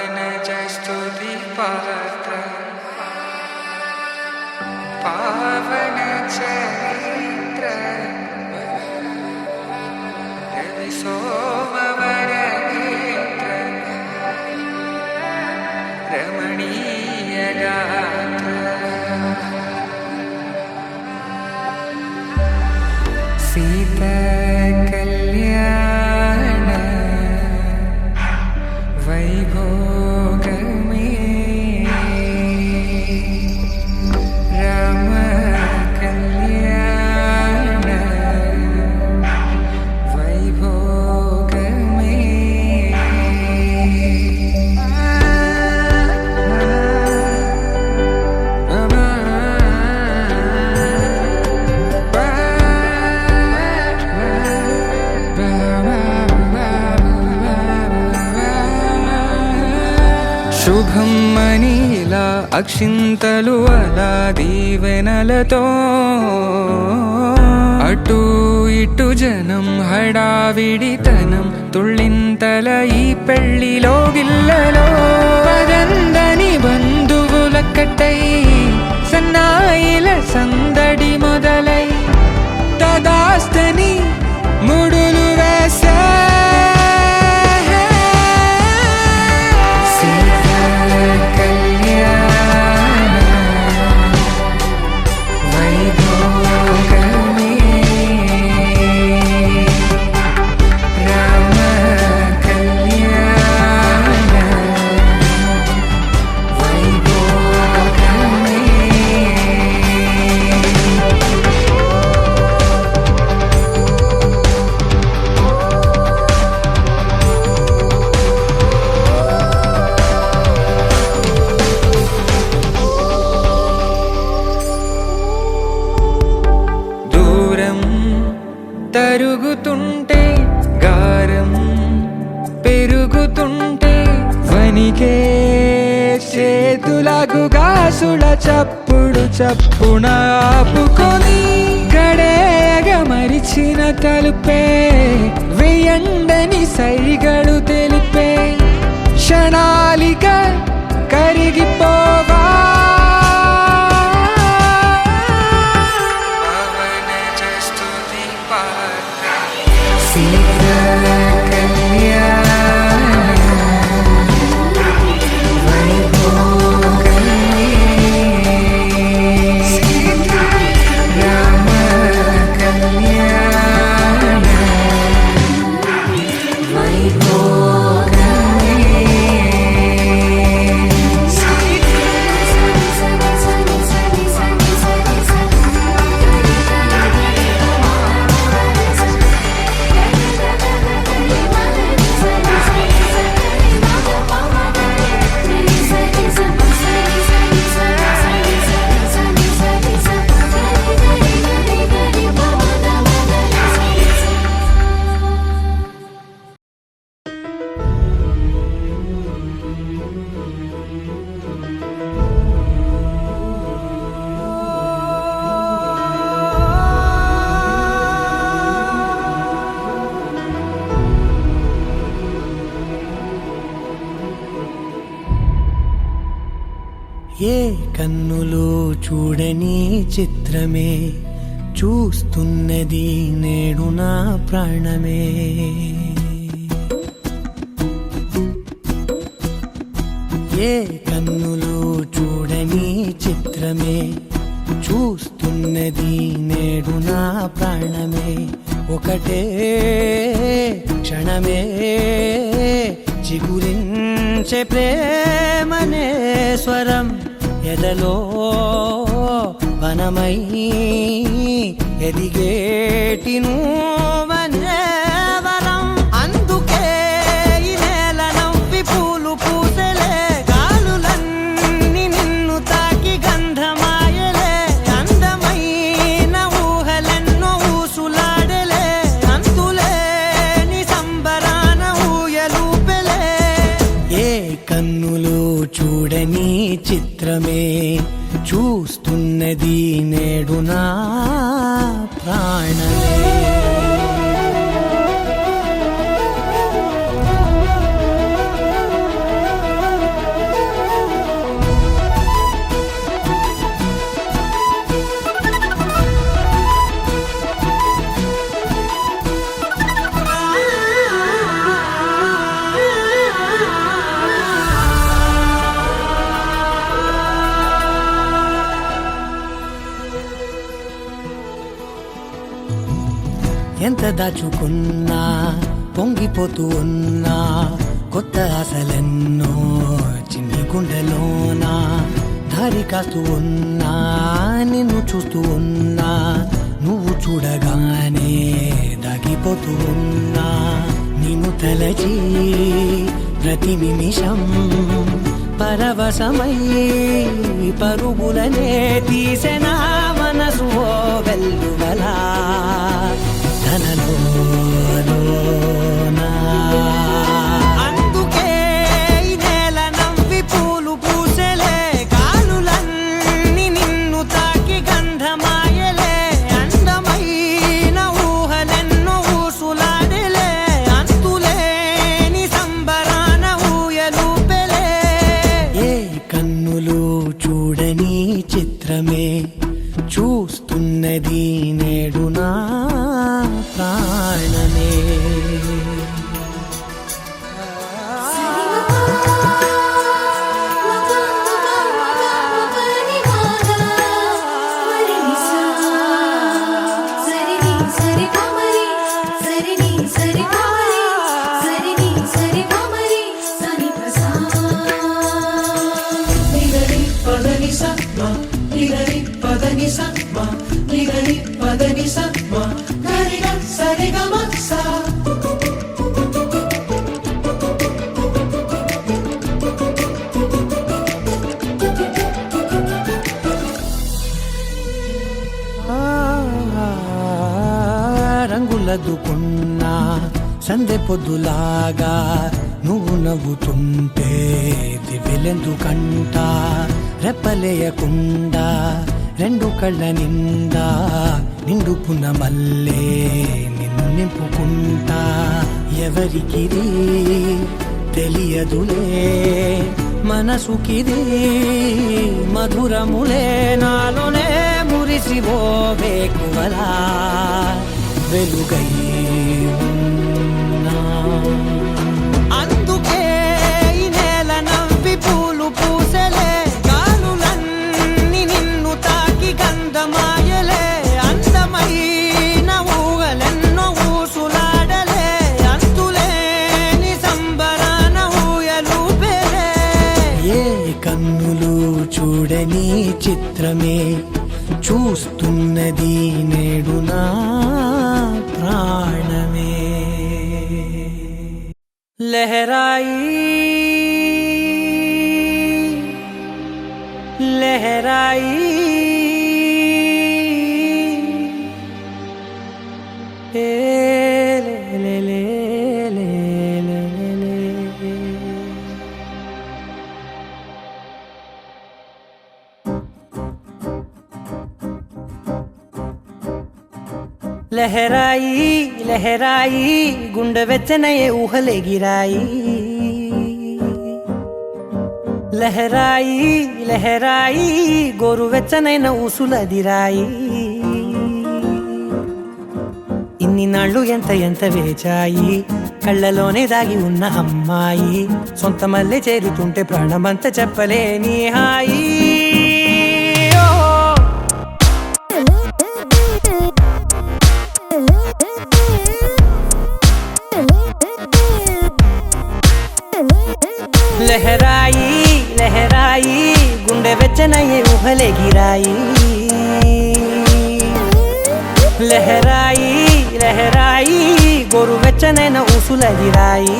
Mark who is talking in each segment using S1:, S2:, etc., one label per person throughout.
S1: पवनजस्तुति पात्र पावन चरित्र रवि सोमवर नेत्र रमणीय गात्र सीता कल्याण वैभोग में राम कल्याण वैभोग में శుభం మనీలా అక్షింతలు అలా దీవెనలతో అటు ఇటు జనం హడావిడితనం తుళ్ళింతల ఈ పెళ్లిలో గిల్లలో పదందని బంధువులక్కటై సన్నాయిల సందడి మొదలై తదాస్తని ముడులు వేసే తరుగుతుంటే గారం పెరుగుతుంటే వనికే చేతులకు గాసుల చప్పుడు చప్పున ఆపుకొని గడేగ మరిచిన తలుపే వేయండని సైగడు తెలిపే క్షణాలిక కరిగిపోవా
S2: Bye. ఏ కన్నులో చూడని చిత్రమే చూస్తున్నది నేడు నా ప్రాణమే. ఏ కన్నులో చూడని చిత్రమే చూస్తున్నది నేడు నా ప్రాణమే. ఒకటే క్షణమే చిగురించే ప్రేమనే స్వరం ఎదలో వనమై ఎదిగేటి నువ్వనే వరం. అందుకే ఈ నేల నవ్వి పూలు పూసెలే, గాలులన్నీ నిన్ను తాకి గంధమాయలే. అందమైన ఊహలెన్నో ఊసులాడలే, అంతులేని సంబరాన ఊయలూపెలే. ఏ కన్నులో చూడని చిత్రమే చూస్తున్నది నేడు నా ప్రాణమే. ఎంత దాచుకున్నా పొంగిపోతూ ఉన్నా, కొత్త ఆశలెన్నో చిన్ని గుండెలోనా దారి కాస్తూ ఉన్నా. నిన్ను చూస్తూ ఉన్నా, నువ్వు చూడగానే దాగిపోతూ ఉన్నా. నిన్ను తలచి ప్రతి నిమిషం పరవశమై పరుగులనే తీసెనా మనసు ఓ వెల్లువలా. అందుకే ఈ నేల నవ్వి పూలు పూసెలే, గాలులన్నీ నిన్ను తాకి గంధమాయలే. అందమైన ఊహలెన్నో ఊసులాడలే, అంతులేని సంబరాన ఊయలూపెలే. ఏ కన్నులు చూడని చిత్రమే చూస్తున్నది నేడు నా ప్రాణమే. రంగులదుకున్నా సందె పొద్దులాగా నువ్వు నవ్వుతుంటే దివ్వెలెందుకంట. రెప్పలేయకుండా రెండు కళ్ళ నిండా నిండుకున్న మల్లే నిన్ను నింపుకుంటా. ఎవరికిది తెలియదులే మనసుకిది మధురములే, నాలోనే మురిసివో వేకువలా వెలుగై ఉన్నా. అందుకే ఈ నేల నవ్వి పూలు పూసెలే, గాలులన్నీ నిన్ను తాకి గంధమాయలే. అందమైన ఊహలెన్నో ఊసులాడలే, అంతులేని సంబరాన ఊయలూపెలే. ఏ కన్నులు చూడని చిత్రమే చూస్తున్నది నేడు నా ప్రాణమే. లహరాయి లహరాయి ఏ లే లే లే లే లే. లహరాయి లహరాయి గుండె వెచ్చనయే ఊహలెగిరాయి. లహరాయి లహరాయి గోరువెచ్చనైన ఊసులదిరాయి ఇన్ని నాళ్ళు ఎంత ఎంత వేచాయి కళ్ళలోనే దాగి ఉన్న అమ్మాయి సొంత మల్లె చేరుతుంటే ప్రాణమంతా చెప్పలేని హాయి లహరాయి లహరాయి గుండె వెచ్చనయ్యే ఊహలెగిరాయి లహరాయి లహరాయి గోరు వెచ్చనైన ఊసులగిరాయి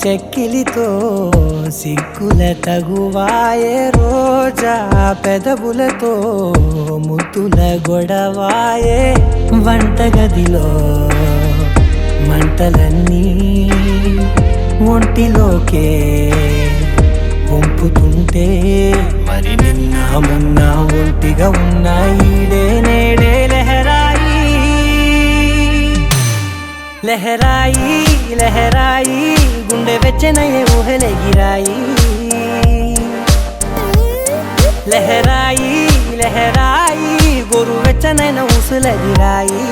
S2: చెక్కిలితో సిగ్గుల తగువాయే రోజా పెదవులతో ముద్దుల గొడవాయే వంటగదిలో మంటలన్నీ ఒంటిలోకే వంపుతుంటే మరి నిన్న మొన్న ఒంటిగా ఉన్నాయి నేడే లహరాయి లహరాయి లహరాయి గుండె వెచ్చనయ్యే ఊహలెగిరాయి లహరాయి లహరాయి గోరు వెచ్చనైన ఊసులగిరాయి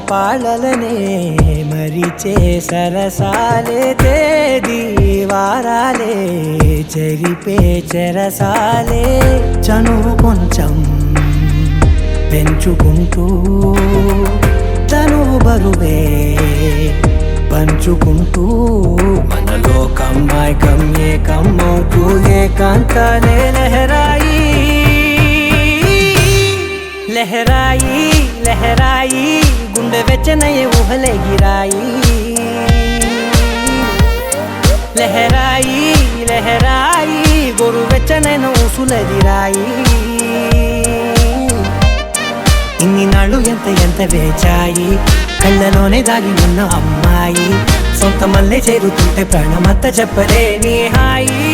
S2: పాలలనే మరిచే సరసాలే తేదీ వారాలే చెరిపే చెరసాలే చనువు కొంచెం పెంచుకుంటూ తనువు బరువే పంచుకుంటూ మనలో కమ్మాయికం ఏకమవుతూ ఏకాంతాలే లహరాయి లహరాయి లహరాయి గుండె వెచ్చనయ్యే ఊహలెగిరాయి లహరాయి లహరాయి గోరు వెచ్చనైన ఊసులదిరాయి ఇన్ని నాళ్ళు ఎంత ఎంత వేచాయి కళ్ళలోనే దాగి ఉన్న అమ్మాయి సొంత మల్లె చేరుతుంటే ప్రాణమంతా చెప్పలేని హాయి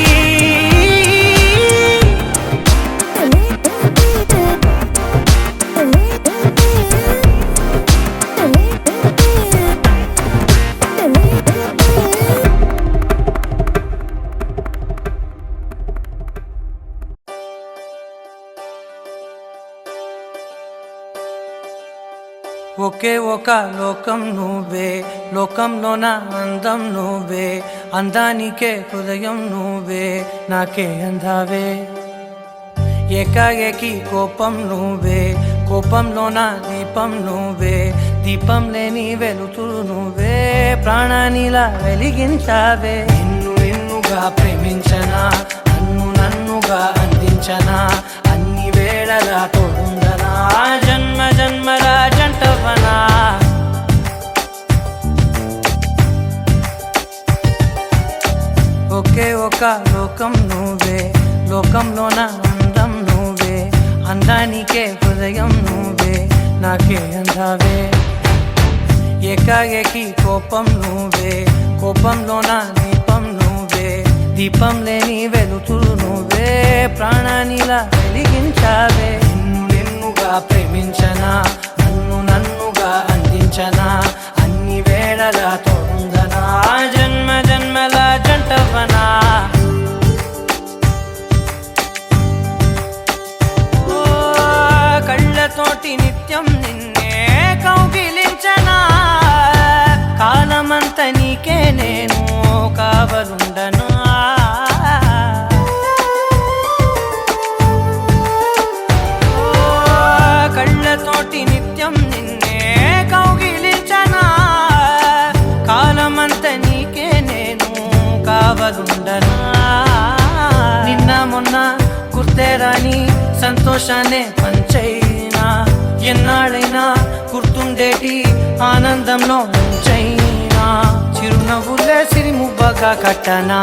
S2: ఒకే ఒక లోకం నువ్వే లోకంలోన అందం నువ్వే అందానికే హృదయం నువ్వే నాకే అందావే ఏకాఏకి కోపం నువ్వే కోపంలోన దీపం నువ్వే దీపం లేని వెలుతురు నువ్వే ప్రాణానిలా వెలిగించావే నిన్ను నిన్నుగా ప్రేమించనా నన్ను నన్నుగా అందించనా అన్ని వేళలా తోడుందనా జన్మ జన్మల జంటవనా ఒకే ఒక లోకం నువ్వే లోకంలోన అందం నువ్వే అందానికే హృదయం నువ్వే నాకే అందావే ఏకాఏకి కోపం నువ్వే కోపంలోన దీపం నువ్వే దీపం లేని వెలుతురు నువ్వే ప్రాణానిలా వెలిగించావే నిన్ను నిన్నుగా ప్రేమించనా నన్ను నన్నుగా అందించనా అన్ని వేళలా తోడుందనా జన్మ జన్మల జంటవనా కళ్ళతోటి నిత్యం నిన్నే కౌగిలించనా కాలమంత నీకే నేను కావలుండను సంతోషాన్నే పంచైనా ఎన్నాళ్ళైనా గుర్తుండేటి ఆనందంలో ముంచైనా చిరునవ్వులే సిరిముబ్బగా కట్టనా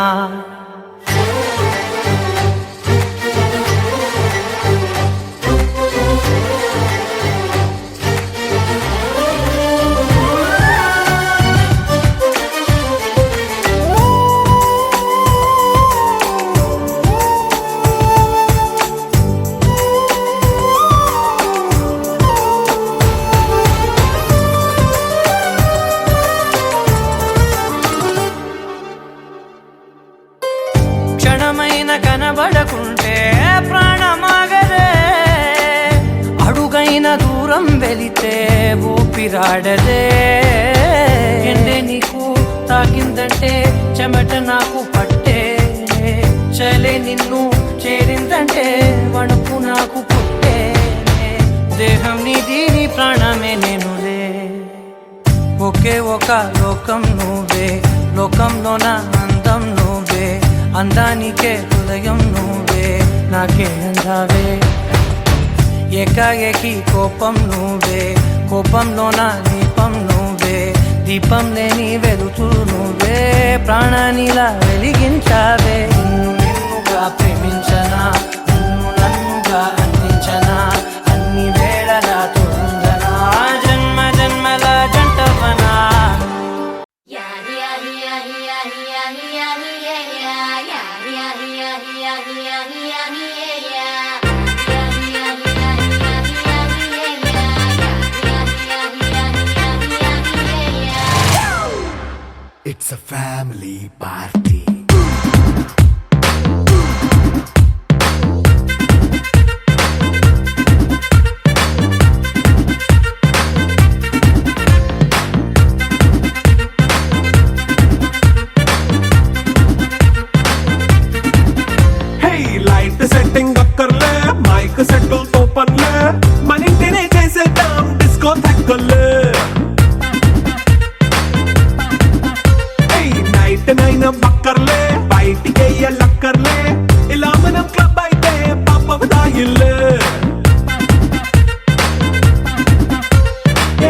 S2: క్షణమైన కనబడకుంటే ప్రాణమాగదే అడుగైన దూరం వెళితే ఊపిరాడదే ఎండే నీకు తాకిందంటే చెమట నాకు పట్టే చలే నిన్ను చేరిందంటే వణుకు నాకు పుట్టే దేహం నీది నీ ప్రాణమే నేనులే ఒకే ఒక లోకం నువ్వే లోకంలోన అందం నువ్వే అందానికే హృదయం నువ్వే నాకే అందావే ఏకాఏకి కోపం నువ్వే కోపంలోన దీపం నువ్వే దీపం లేని వెలుతురు నువ్వే ప్రాణానిలా వెలిగించావే నిన్నుగా ప్రేమించనా నిన్ను నన్నుగా అందించనా అన్ని వేళలా తోందనా జన్మ జన్మల జంటవనా
S3: It's a family party.
S4: Hey, light setting అక్కర్లే మైక్ సెట్టుల్ తో పనులే మన ఇంటినే చేసేద్దాం డిస్కో తక్కర్లే నైట్ నైన్ బక్కర్లే బయటికి వెళ్ళక్కర్లే ఇలా మనం క్లబ్ అయితే పాప దాయిల్లే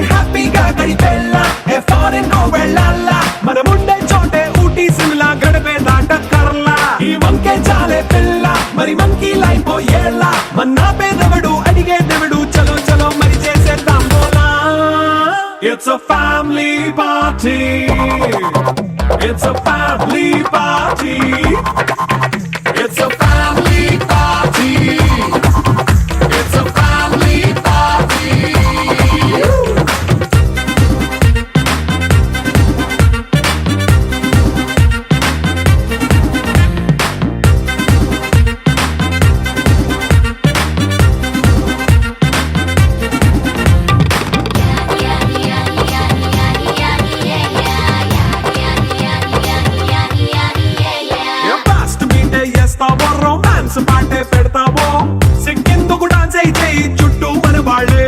S4: హ్యాపీగా గడిపెళ్ళ ఏ ఫారెన్ కో వెళ్ళాల మన ఉండే చోటే ఊటీ సిమ్లా గడిపే దాటక్కర్లా ఈ వంకే చాలే పిల్ల మరి మంకీ లైఫ్ ఏళ్ళ మన్నా పేదవడు అడిగే దేవుడు చలో చలో మరి చేసేద్దాం బోలా it's a family party. It's a family party. It's a family party. It's a family party. Romance పాటే పెడతావో సిక్కిందుకు డాన్స్ అయి చేయి చుట్టూ మన వాళ్ళే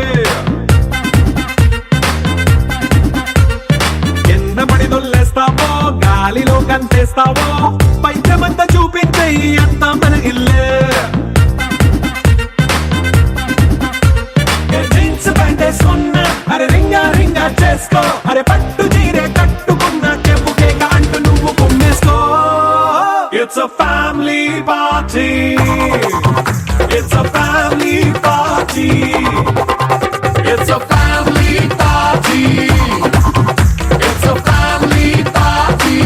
S4: కింద పడి దొల్లేస్తావో గాలిలో కంటేస్తావో పైచమంతా చూపించేయి అంతా మన ఇల్లే జీన్స్ ప్యాంట్ వేసుకున్నా అరే రింగా రింగా చేసుకో అరే పట్టు చీరే కట్టుకున్న చెప్పు కేక అంటూ నువ్వు కుమ్మేసుకో It's a family party. It's a family party. It's a family party. It's a family party.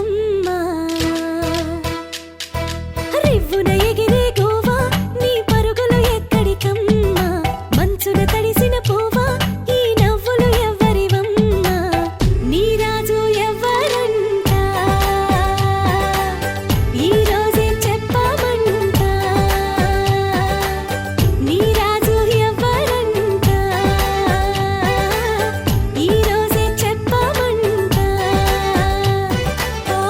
S5: ఎక్కడికమ్మా రివ్వున ఎగిరే గోవా నీ పరుగులు ఎక్కడికమ్మా మంచున తడిసిన పోవా ఈ నవ్వులు ఎవ్వరివమ్మా నీ రాజు ఎవ్వరంట ఈ రోజే చెప్పమంట నీ రాజు ఎవ్వరంట ఈ రోజే చెప్పమంట ఓ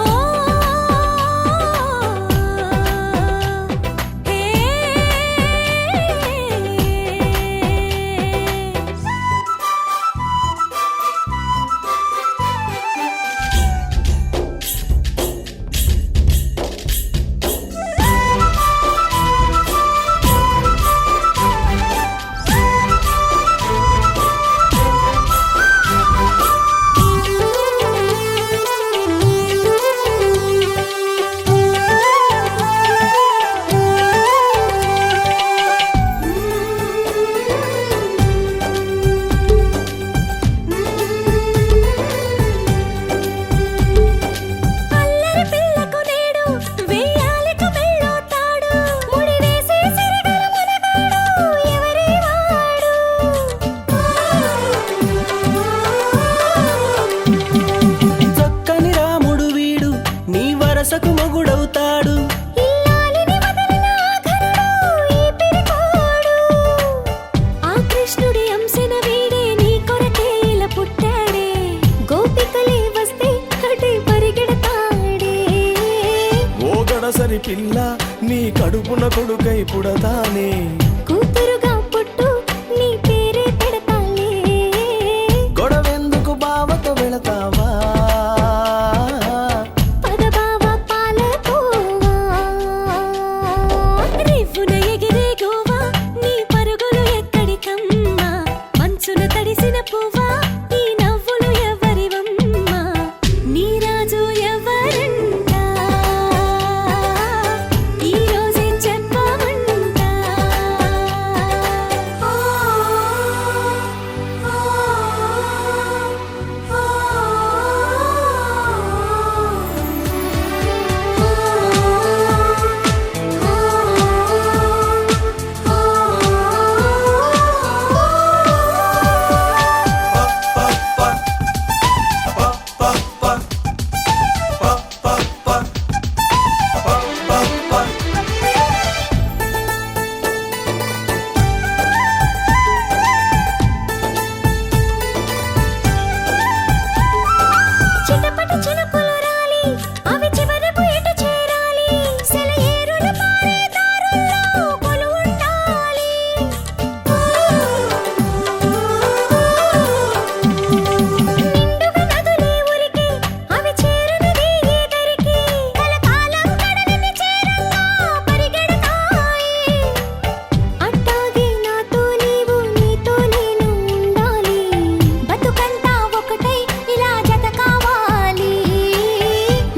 S5: అల్లరి పిల్లకు నేడు వెయ్యాలిక మెళ్ళోతాడు ముడి వేసి సిరిగల మనగాడు ఎవరి వాడు
S2: చక్కని రాముడు వీడు నీ వరసకు మొగుడవుతాడు
S5: ఇల్లాలిని వదలిన ఆఖరుడు ఈ పిరికోడు ఆ కృష్ణుడి అంశన వీడే నీ కొరకే ఇలా పుట్టాడే గోపికలే వస్తే అటే పరిగెడతాడే
S4: ఓ గడసరి పిల్ల నీ కడుపున కొడుకై పుడతానే
S5: కూతురుగా పుట్టు నీ పేరే పెడతాలే
S2: గొడవెందుకు బావతో వెళతావా
S5: పదబావ పాలకోవా రివ్వున ఎగిరే గోవా నీ పరుగులు ఎక్కడికమ్మా మంచున తడిసిన పువ్వా ఈ నవ్వులు ఎవరివమ్మా నీ రాజు ఎవరంట ఈ రోజే చెప్పమంట చిటపట చినుకులు రాలి అవి చివరకు ఎటు చేరాలి సెలయేరులు పారే దారుల్లో కొలువుండాలి నిండుగా నదులే ఉరికి అవి చేరునది ఏ దరికి కలకాలం కడలిని చేరంగా పరిగెడతాయి అట్టాగే నాతో నీవు నీతో నేను ఉండాలి బతుకంతా ఒకటై ఇలా జత కావాలి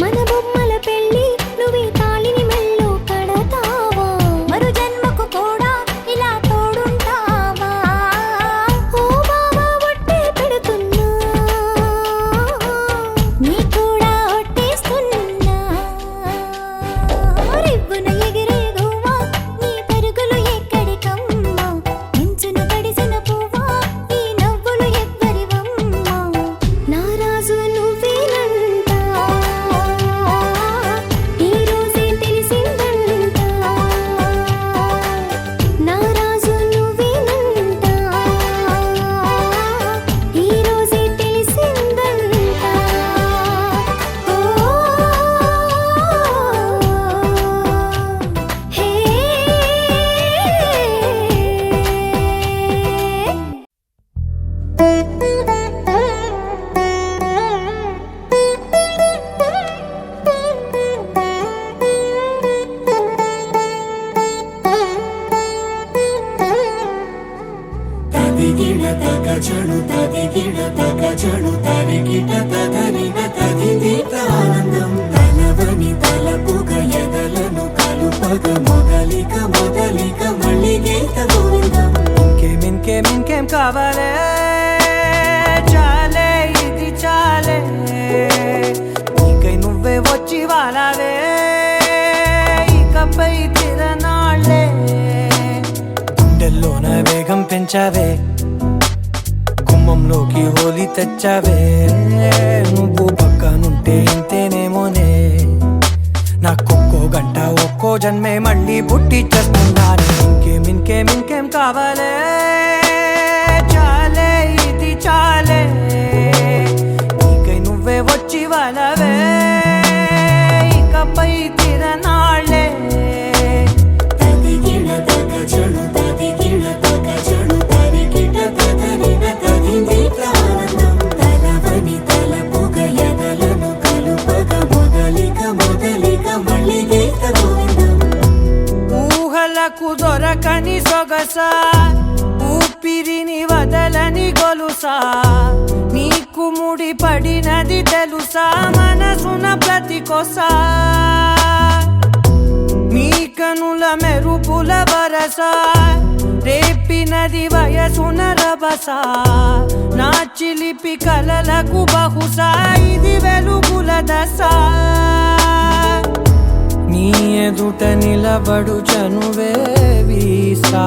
S5: మన బొమ్మల పెళ్ళి నువ్వే తాళిని మెల్లో కడతావా మరు జన్మకు కూడా ఇలా తోడుంటావా ఓ బావా ఒట్టే పెడుతున్నా నీ కూడా ఒట్టేస్తున్నా రివ్వున ఎగిరే గోవా నీ పరుగులు ఎక్కడికమ్మా మంచున తడిసిన పువ్వా ఈ నవ్వులు ఎవ్వరివమ్మా నా రాజు నువ్వేనంట ఈ రోజే తెలిసిందంట నా రాజు నువ్వేనంట ఈ రోజే తెలిసిందంట ఓ హే
S3: తదిగిడ తగజడు తదిగిడ తగజడు తరిగిట తదరిన తదిదీత ఆనందం తలవని తలపుగ ఎదలను కలుపగ మొదలిక మొదలిక మళ్ళీ గీత గోవిందం
S2: ఇంకేం కావాలే చాలే ఇది చాలే నీకై నువ్వే పెంచావే గుమ్మంలోకి హోలీ తెచ్చావే నువ్వు పక్కనుంటే ఇంతేనేమోనే నాకొక్కో గంట ఒక్కో జన్మే మళ్ళీ పుట్టి చేస్తున్నాను ఇంకేం కావాలే చాలే ఇది చాలే నీకై నువ్వే వచ్చి వాళ్ళవే ఇకపై తిరనాళ్ళే
S3: తదిగిణ తగజడు తదిగిణ తగజడు తరిగిట తదరిన తదిందిట ఆనందం తలవని తలపుగ ఎదలను కలుపగ మొదలిక మళ్ళీ గీత గోవిందం
S2: ఊహలకు దొరకని సొగస ఊపిరిని వదలని గొలుసా నీకు ముడి పడినది తెలుసా మనసున ప్రతి కొసా నీ కనుల మెరుపుల వరస రేపినది వయసున రభస నా చిలిపి కలలకు బహుశా ఇది వెలుగుల దశ నీ ఎదుట నిలబడు చనువే వీసా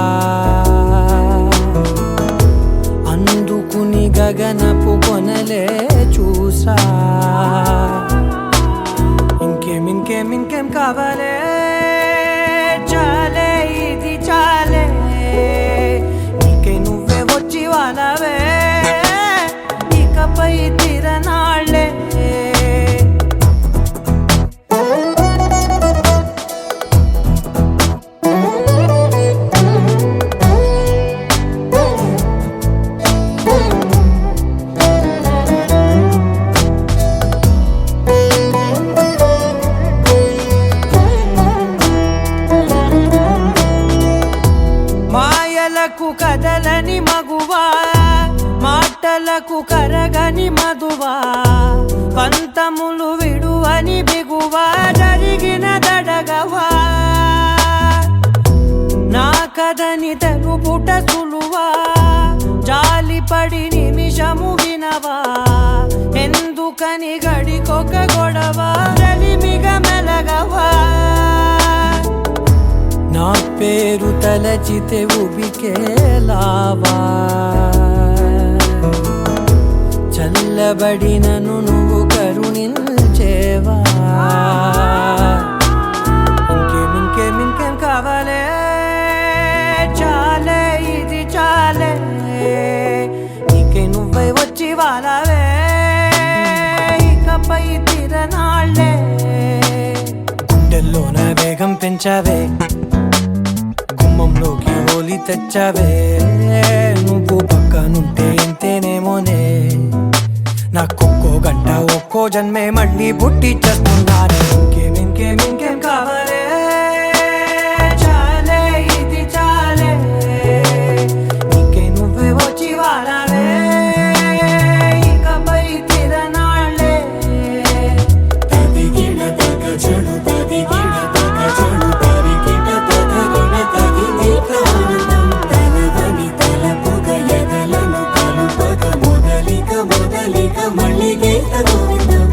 S2: అందుకుని గగనపు కొనలే చూసా ఇంకేం కావాలే చాలే ఇది చాలే నీకై నువ్వే వచ్చి వాళ్ళవే ఇకపై తిరనాళ్ళే మాయలకు కదలని మగువా మాటలకు కరగని మధువా పంతములు విడువని బిగువా జరిగిన దడగవా నా కథని తెలుపుట సులువా జాలిపడి నిమిషము వినవా ఎందుకని గడికొక గొడవ రలిమిగ మెలగవా నా పేరు తలచితే ఉబికేలావా చల్లబడినను నువ్వు కరుణించేవా ఇంకేం కావాలే చాలే ఇది చాలే నీకై నువ్వై వచ్చి వాళ్ళవే ఇకపై తిరనాళ్ళే గుండెల్లోన వేగం పెంచావే గుమ్మంలోకి హోలీ తెచ్చావే నువ్వు పక్కనుంటే ఇంతేనేమోనే నాకొక్కో గంట ఒక్కో జన్మే మళ్ళీ పుట్టి చేస్తున్నాను ఇంకేం కావాలే చాలే ఇది చాలే నీకై నువ్వే వచ్చి వాళ్ళవే ఇకపై తిరనాళ్ళే
S3: తదిగిణ తగజడు తదిగిణ తగజడు తరిగిట తదరిన తదిందిట ఆనందం తలవని తలపుగ ఎదలను కలుపగ మొదలిక మళ్ళీ గీత గోవిందం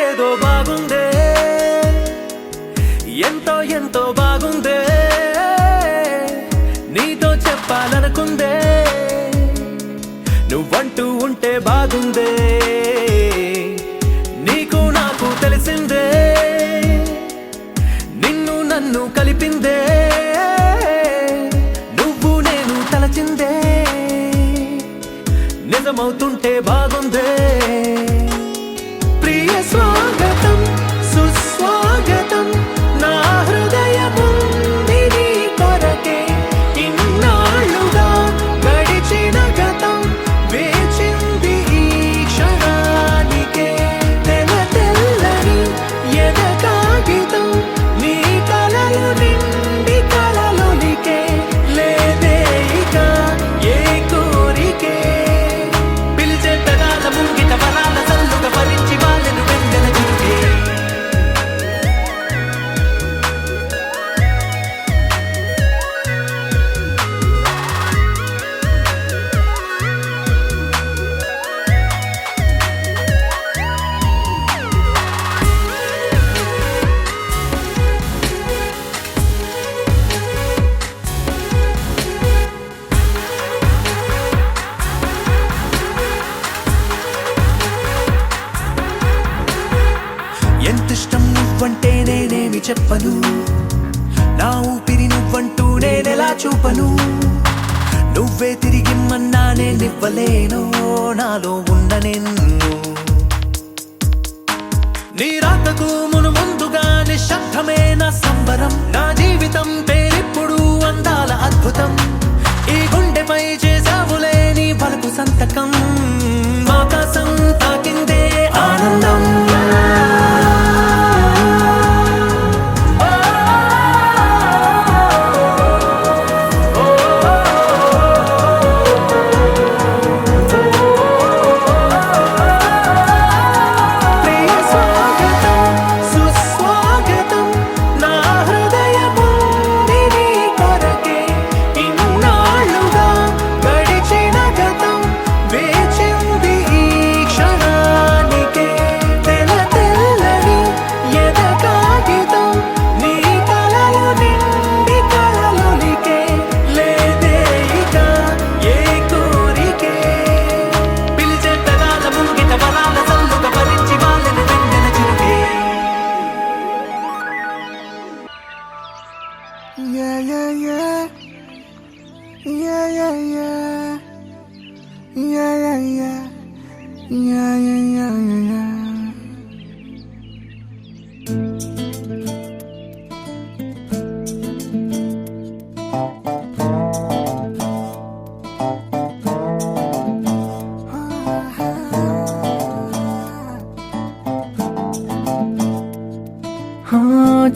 S4: ఏదో బాగుందే ఎంతో బాగుందే నీతో చెప్పాలనుకుందే నువ్వంటూ ఉంటే బాగుందే నీకు నాకు తెలిసిందే నిన్ను నన్ను కలిపిందే నువ్వు నేను తలచిందే నిజమవుతుంటే బాగుందే ప్రియ స్వాగతం సుస్వాగతం నా హృదయముంది నీ కొరకే ఇన్నాళ్ళుగా గడిచిన గతం వేచింది ఈ క్షణం
S2: చెప్పను నా ఊపిరి నువ్వంటూ నేనెలా చూపను నువ్వే తిరిగిమ్మన్నా నేనివ్వలేను నాలో ఉన్న నిన్ను నీ రాకకు మును ముందుగా నిశ్శబ్దమే నా సంబరం నా జీవితం పేరిప్పుడు అందాల అద్భుతం ఈ గుండెపై చేసావులే నీ పలుకు సంతకం ఆకాశం తాకిందే ఆనందం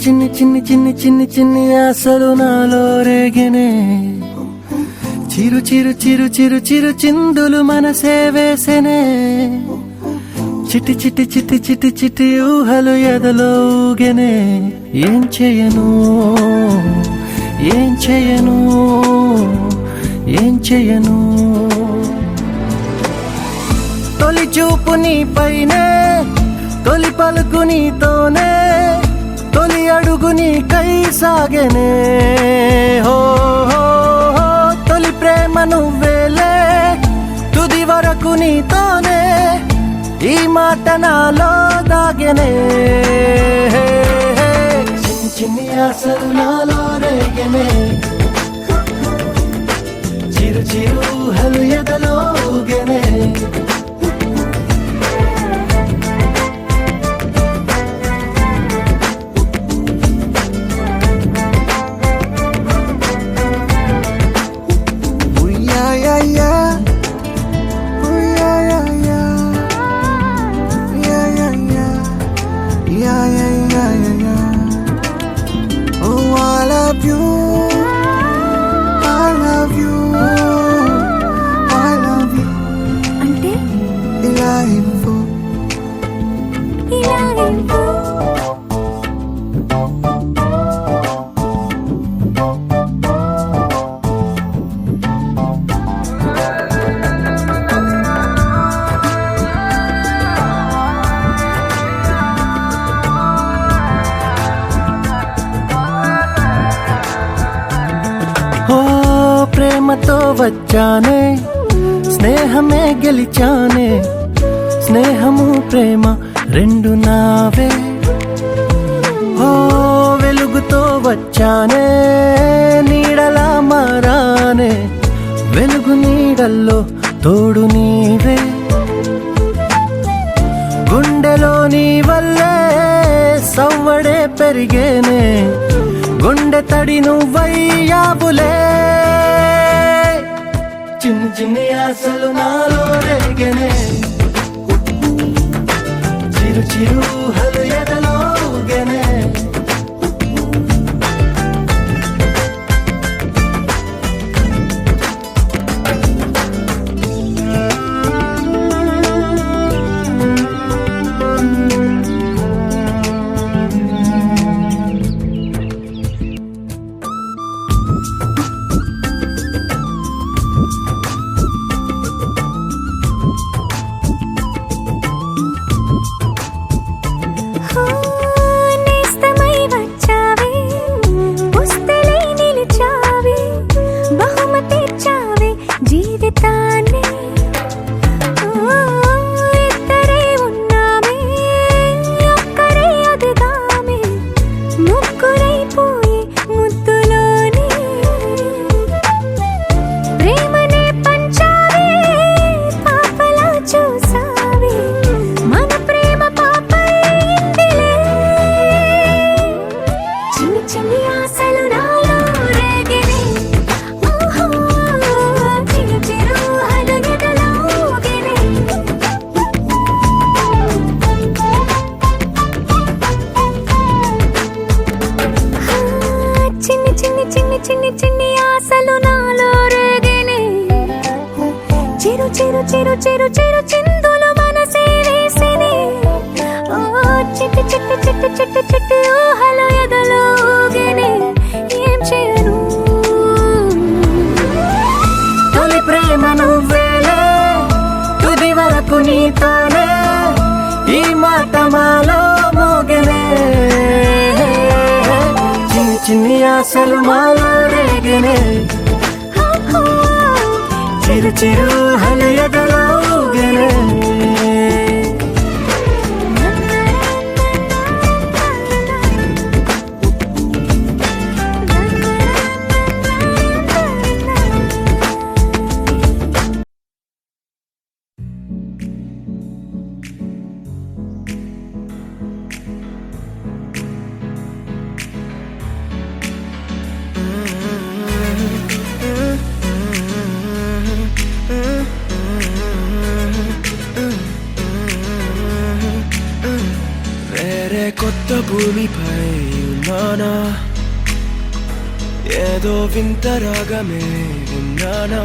S2: చిన్ని చిన్ని చిన్ని చిన్ని చిన్ని ఆశలు నాలో రేగినే చిరు చిరు చిరు చిరు చిరు చిందులు మనసే వేసెనే చిటి చిటి చిటి చిటి చిటి ఊహలు ఎదలో ఊగెనే ఏం చేయను ఏం చేయను ఏం చేయను తొలి చూపు నీ పైనే తొలి పలుకు నీతోనే తొలి అడుగు నీకై సాగెనే హో హో హో తొలి ప్రేమ నువ్వేలే తుది వరకు నీతోనే ఈ మాట నాలో దాగెనే చిన్ని చిన్ని ఆశలు నాలో రేగెనే చిరు చిరు ఊహలు ఎదలో ఊగెనే
S5: అంటే ఇలా ఇవ్వు.
S2: ప్రేమతో వచ్చానే స్నేహమే గెలిచానే స్నేహము ప్రేమ రెండు నావే ఓ వెలుగుతో వచ్చానే నీడలా మారానే వెలుగు నీడల్లో తోడు నీవే గుండెలో నీ వల్లే సవ్వడే పెరిగేనే గుండె తడి నువ్వయ్యావులే చిన్ని చిన్ని ఆశలు నాలో రేగెనే చిరు చిరు ఊహలు ఎదలో ఊగెనే
S6: చిరు చిరు చిరు చిందులు మనసే వేసినే ఓ చిట్టి చిట్టి చిట్టి చిట్టి చిట్టి ఊహలు ఎదలో ఊగెనే ఏం చేయను
S2: తొలి ప్రేమ నువ్వేలే తుది వరకు నీతోనే ఈ మాట మాలో మోగనే చిన్ని చిన్ని ఆశలు మాలో రేగనే చిరు చిరు హలయదలో ఊగనే
S7: వేరే కొత్త భూమిపై ఉన్నానా ఏదో వింత రాగమే విన్నానా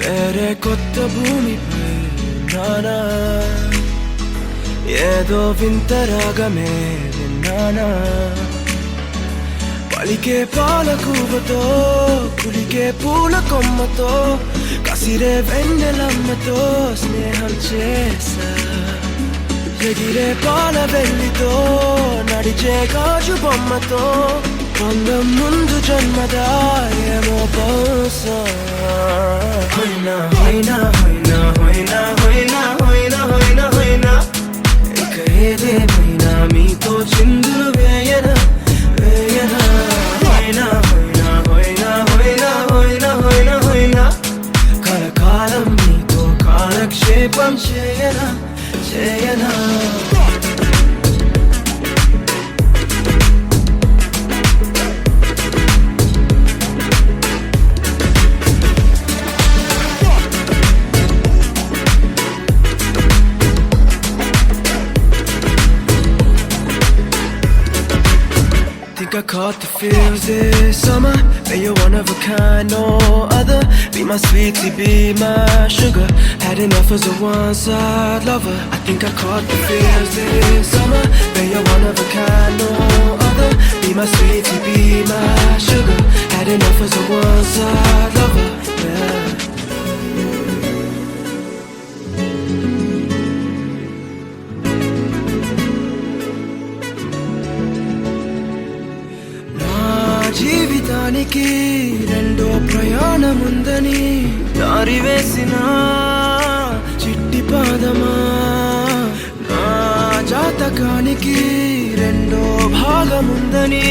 S7: వేరే కొత్త భూమిపై ఉన్నానా ఏదో వింత రాగమే విన్నానా పలికే పాలకూవతో కులికే పూల కొమ్మతో కసిరే వెన్నెలమ్మతో స్నేహం చేసా ఎగిరే పాల వెళ్ళితో నడిచే గాజు బొమ్మతో అందం ముందు జన్మదా ఏమో బహుశా హోయినా హోయినా హోయినా హోయినా హోయినా హోయినా హోయినా హోయినా ఇక ఏదేమైనా మీతో చిందులు వేయనా వేయనా హోయినా హోయినా హోయినా హోయినా హోయినా హోయినా హోయినా కలకాలం మీతో కాలక్షేపం చేయనా చేయనా Think I caught the feels this summer. Man, you're one of a kind, no other. Be my sweetie, be my sugar. Had enough as a one-side lover. I think I caught the feels this summer. Man, you're one of a kind, no other. Be my sweetie, be my sugar. Had enough as a one-side lover. Yeah. జీవితానికి రెండో ప్రయాణముందని దారి వేసిన చిట్టి పాదమా నా జాతకానికి రెండో భాగముందని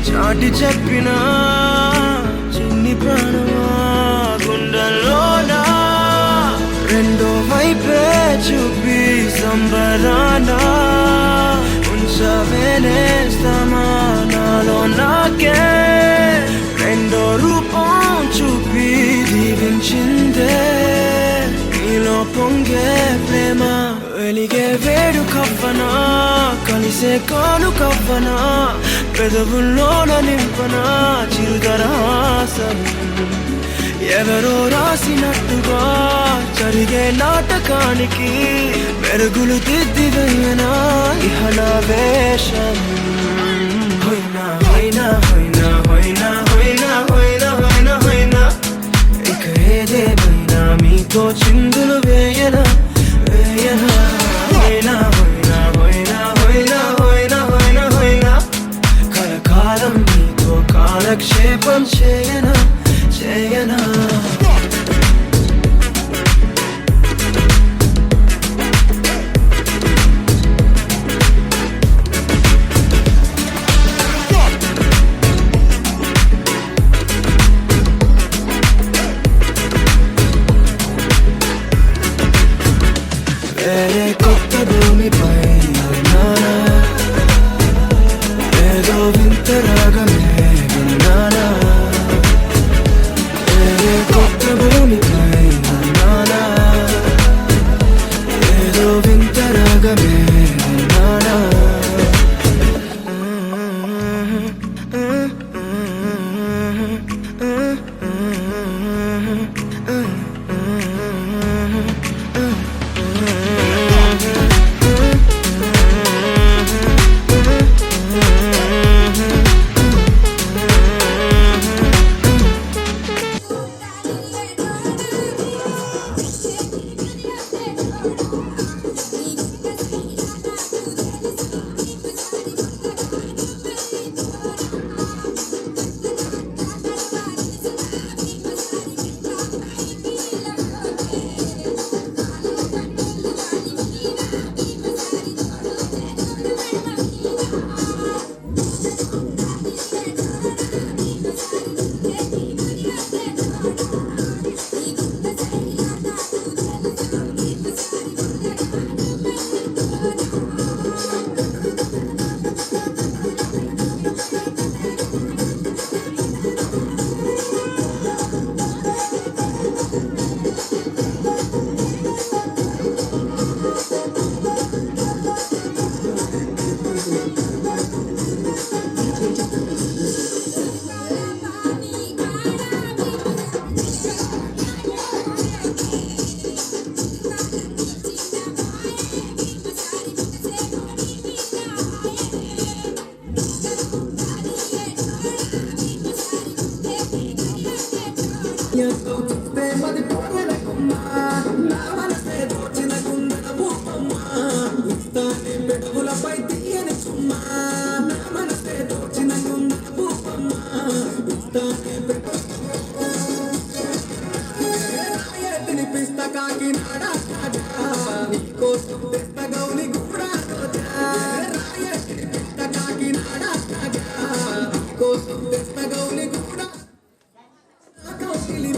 S7: చాటి చెప్పిన చిన్ని ప్రాణమా గుండెల్లోనా రెండో వైపే చూపి సంబరానా ఉంచవేనేస్తామా నాలో నాకే రెండో రూపం చూపి దీవించిందే నీలో పొంగే ప్రేమ వెలిగే వేడు కవ్వనా కలిసే కాను కవ్వనా పెదవుల్లోన నింపనా చిరుదరహాసం ఎవరో రాసినట్టుగా జరిగే నాటకానికి మెరుగులు దిద్దివైనా ఇహనా వేషం హోయినా హోయినా హోయినా హోయినా హోయినా హోయినా హోయినా హోయినా ఇక ఏదేమైనా మీతో చిందులు వేయనా వేయనా హోయినా హోయినా హోయినా హోయినా హోయినా హోయినా హోయినా కలకాలం మీతో కాలక్షేపం చేయనా చేయనా వేరే కొత్త భూమిపై